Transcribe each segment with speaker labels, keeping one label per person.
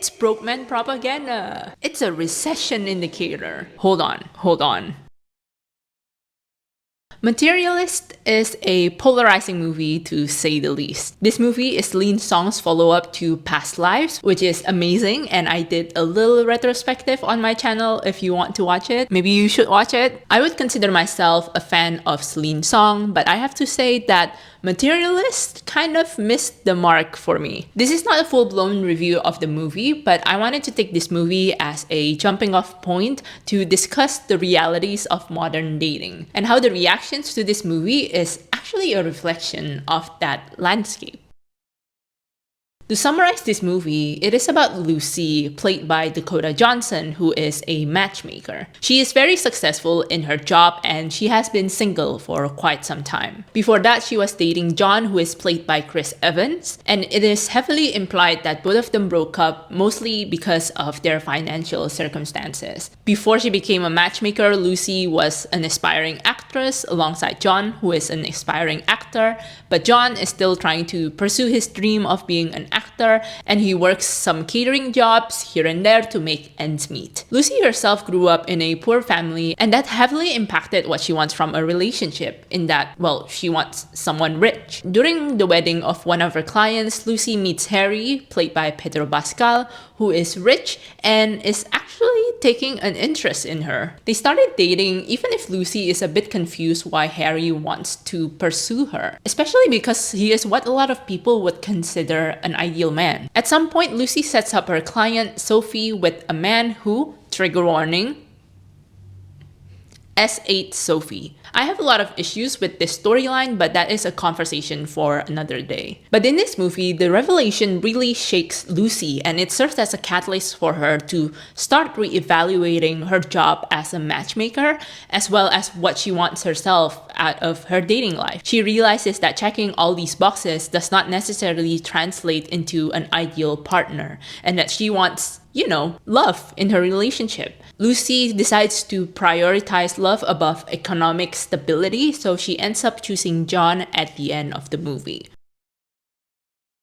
Speaker 1: It's broke man propaganda. It's a recession indicator. Hold on. Materialist is a polarizing movie to say the least. This movie is Celine Song's follow-up to Past Lives, which is amazing, and I did a little retrospective on my channel if you want to watch it. Maybe you should watch it. I would consider myself a fan of Celine Song, but I have to say that Materialist kind of missed the mark for me. This is not a full-blown review of the movie, but I wanted to take this movie as a jumping-off point to discuss the realities of modern dating and how the reactions to this movie is actually a reflection of that landscape. To summarize this movie, it is about Lucy, played by Dakota Johnson, who is a matchmaker. She is very successful in her job and she has been single for quite some time. Before that, she was dating John, who is played by Chris Evans, and it is heavily implied that both of them broke up mostly because of their financial circumstances. Before she became a matchmaker, Lucy was an aspiring actress alongside John, who is an aspiring actor, but John is still trying to pursue his dream of being an actor, and he works some catering jobs here and there to make ends meet. Lucy herself grew up in a poor family, and that heavily impacted what she wants from a relationship, in that, well, she wants someone rich. During the wedding of one of her clients, Lucy meets Harry, played by Pedro Pascal, who is rich and is actually taking an interest in her. They started dating even if Lucy is a bit confused why Harry wants to pursue her, especially because he is what a lot of people would consider an ideal man. At some point, Lucy sets up her client Sophie with a man who, trigger warning, S8 Sophie. I have a lot of issues with this storyline, but that is a conversation for another day. But in this movie, the revelation really shakes Lucy, and it serves as a catalyst for her to start re-evaluating her job as a matchmaker, as well as what she wants herself out of her dating life. She realizes that checking all these boxes does not necessarily translate into an ideal partner, and that she wants, you know, love in her relationship. Lucy decides to prioritize love above economic stability, so she ends up choosing John at the end of the movie.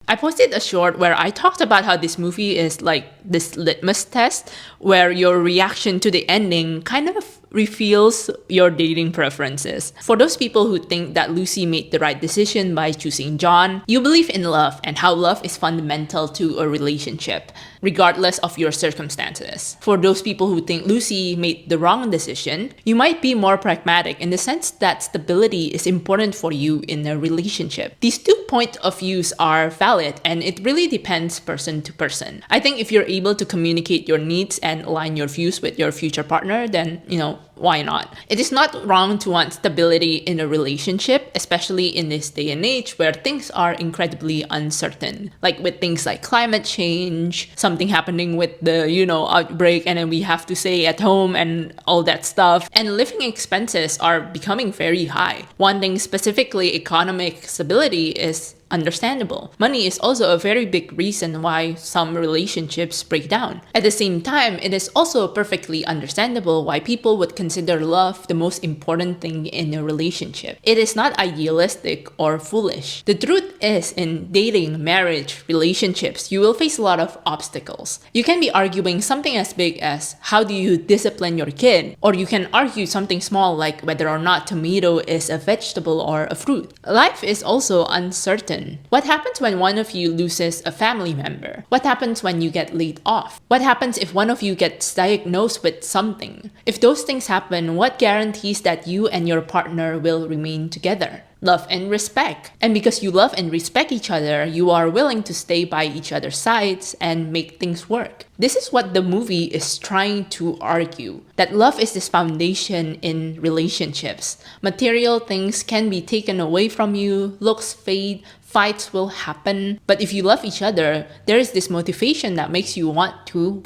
Speaker 1: I posted a short where I talked about how this movie is like this litmus test where your reaction to the ending kind of reveals your dating preferences. For those people who think that Lucy made the right decision by choosing John, you believe in love and how love is fundamental to a relationship, regardless of your circumstances. For those people who think Lucy made the wrong decision, you might be more pragmatic in the sense that stability is important for you in a relationship. These two points of views are valid, and it really depends person to person. I think if you're able to communicate your needs and align your views with your future partner, then, you know, why not? It is not wrong to want stability in a relationship, especially in this day and age where things are incredibly uncertain. Like with things like climate change, something happening with the, you know, outbreak, and then we have to stay at home and all that stuff. And living expenses are becoming very high. Wanting specifically economic stability is understandable. Money is also a very big reason why some relationships break down. At the same time, it is also perfectly understandable why people would consider love the most important thing in a relationship. It is not idealistic or foolish. The truth is, in dating, marriage, relationships, you will face a lot of obstacles. You can be arguing something as big as how do you discipline your kid, or you can argue something small like whether or not tomato is a vegetable or a fruit. Life is also uncertain. What happens when one of you loses a family member? What happens when you get laid off? What happens if one of you gets diagnosed with something? If those things happen, what guarantees that you and your partner will remain together? Love and respect. And because you love and respect each other, you are willing to stay by each other's sides and make things work. This is what the movie is trying to argue, that love is this foundation in relationships. Material things can be taken away from you, looks fade, fights will happen, but if you love each other, there is this motivation that makes you want to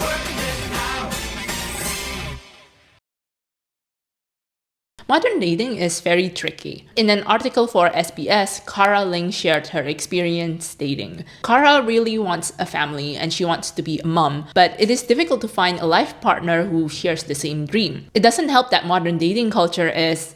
Speaker 1: Modern dating is very tricky. In an article for SBS, Cara Ling shared her experience dating. Cara really wants a family and she wants to be a mom, but it is difficult to find a life partner who shares the same dream. It doesn't help that modern dating culture is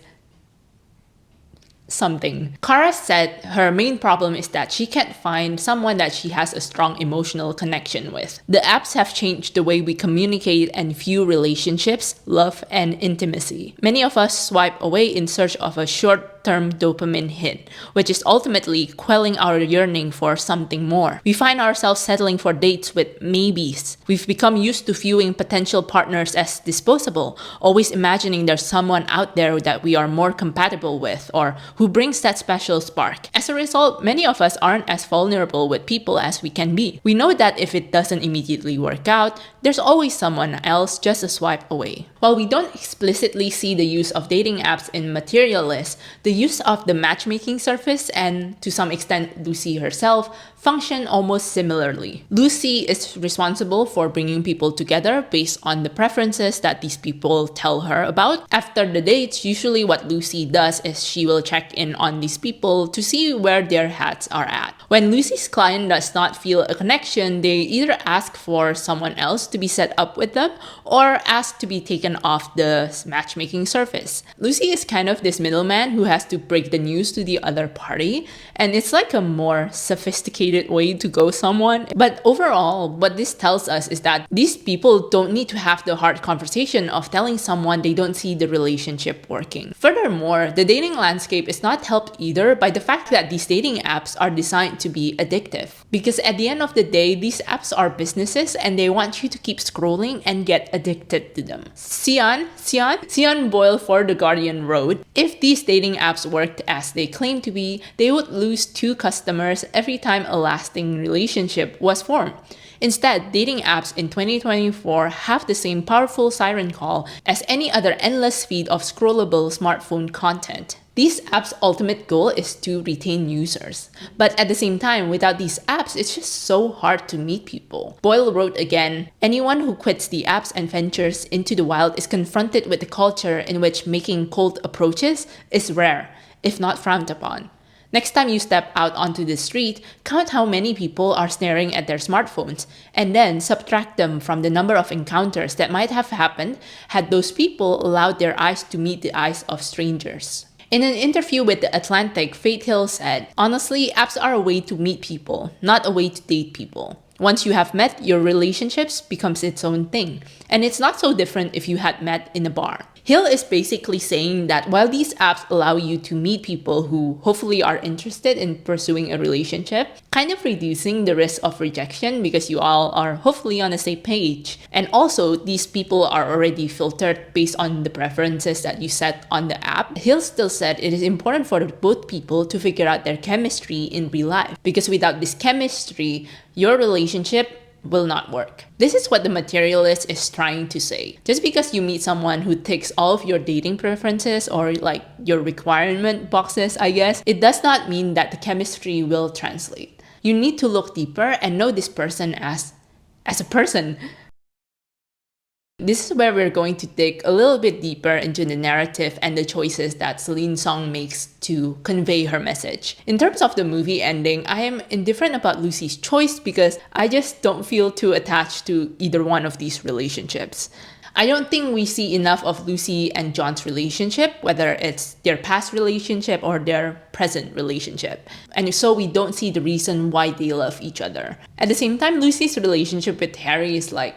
Speaker 1: something. Kara said her main problem is that she can't find someone that she has a strong emotional connection with. The apps have changed the way we communicate and view relationships, love, and intimacy. Many of us swipe away in search of a short-term dopamine hit, which is ultimately quelling our yearning for something more. We find ourselves settling for dates with maybes. We've become used to viewing potential partners as disposable, always imagining there's someone out there that we are more compatible with or who brings that special spark. As a result, many of us aren't as vulnerable with people as we can be. We know that if it doesn't immediately work out, there's always someone else just a swipe away. While we don't explicitly see the use of dating apps in Materialists, the use of the matchmaking service and, to some extent, Lucy herself, function almost similarly. Lucy is responsible for bringing people together based on the preferences that these people tell her about. After the dates, usually what Lucy does is she will check in on these people to see where their heads are at. When Lucy's client does not feel a connection, they either ask for someone else to be set up with them or ask to be taken off the matchmaking service. Lucy is kind of this middleman who has to break the news to the other party, and it's like a more sophisticated way to go someone. But overall, what this tells us is that these people don't need to have the hard conversation of telling someone they don't see the relationship working. Furthermore, the dating landscape is not helped either by the fact that these dating apps are designed to be addictive. Because at the end of the day, these apps are businesses and they want you to keep scrolling and get addicted to them. Sion Boyle for The Guardian wrote, if these dating apps worked as they claim to be, they would lose 2 customers every time a lasting relationship was formed. Instead, dating apps in 2024 have the same powerful siren call as any other endless feed of scrollable smartphone content. These apps' ultimate goal is to retain users. But at the same time, without these apps, it's just so hard to meet people. Boyle wrote again, anyone who quits the apps and ventures into the wild is confronted with a culture in which making cold approaches is rare, if not frowned upon. Next time you step out onto the street, count how many people are staring at their smartphones, and then subtract them from the number of encounters that might have happened had those people allowed their eyes to meet the eyes of strangers. In an interview with The Atlantic, Faith Hill said, honestly, apps are a way to meet people, not a way to date people. Once you have met, your relationships becomes its own thing. And it's not so different if you had met in a bar. Hill is basically saying that while these apps allow you to meet people who hopefully are interested in pursuing a relationship, kind of reducing the risk of rejection because you all are hopefully on the same page. And also, these people are already filtered based on the preferences that you set on the app. Hill still said it is important for both people to figure out their chemistry in real life, because without this chemistry, your relationship will not work. This is what the materialist is trying to say. Just because you meet someone who ticks all of your dating preferences or like your requirement boxes, I guess, it does not mean that the chemistry will translate. You need to look deeper and know this person as a person. This is where we're going to dig a little bit deeper into the narrative and the choices that Celine Song makes to convey her message. In terms of the movie ending, I am indifferent about Lucy's choice because I just don't feel too attached to either one of these relationships. I don't think we see enough of Lucy and John's relationship, whether it's their past relationship or their present relationship. And so we don't see the reason why they love each other. At the same time, Lucy's relationship with Harry is like,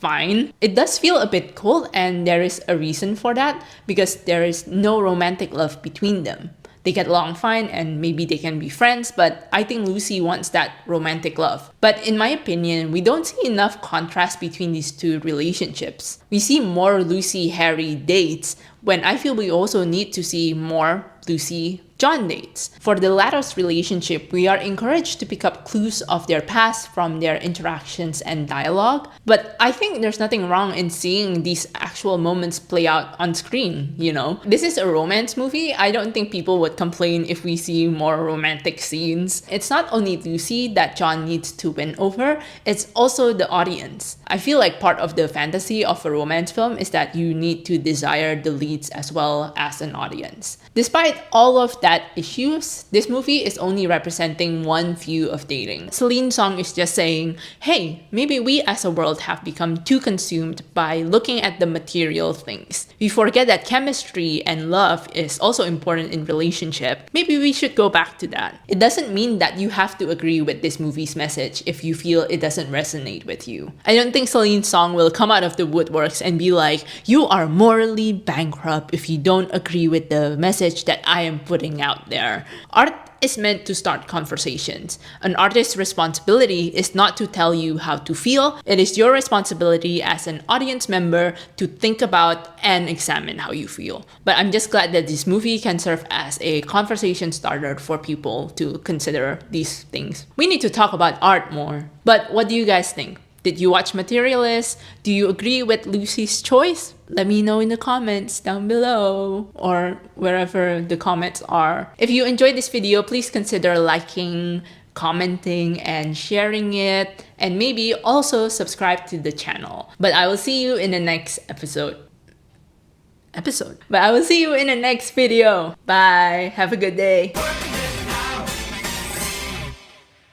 Speaker 1: fine. It does feel a bit cold, and there is a reason for that because there is no romantic love between them. They get along fine and maybe they can be friends, but I think Lucy wants that romantic love. But in my opinion, we don't see enough contrast between these two relationships. We see more Lucy-Harry dates when I feel we also need to see more Lucy-John dates. For the latter's relationship, we are encouraged to pick up clues of their past from their interactions and dialogue, but I think there's nothing wrong in seeing these actual moments play out on screen, you know? This is a romance movie. I don't think people would complain if we see more romantic scenes. It's not only Lucy that John needs to win over, it's also the audience. I feel like part of the fantasy of a romance film is that you need to desire the leads as well as an audience. Despite all of that issues, this movie is only representing one view of dating. Celine's song is just saying, hey, maybe we as a world have become too consumed by looking at the material things. We forget that chemistry and love is also important in relationship. Maybe we should go back to that. It doesn't mean that you have to agree with this movie's message if you feel it doesn't resonate with you. I don't think Celine's song will come out of the woodworks and be like, you are morally bankrupt if you don't agree with the message that I am putting out there. Art is meant to start conversations. An artist's responsibility is not to tell you how to feel. It is your responsibility as an audience member to think about and examine how you feel. But I'm just glad that this movie can serve as a conversation starter for people to consider these things. We need to talk about art more. But what do you guys think? Did you watch Materialists? Do you agree with Lucy's choice? Let me know in the comments down below or wherever the comments are. If you enjoyed this video, please consider liking, commenting, and sharing it. And maybe also subscribe to the channel. But I will see you in the next But I will see you in the next video. Bye. Have a good day.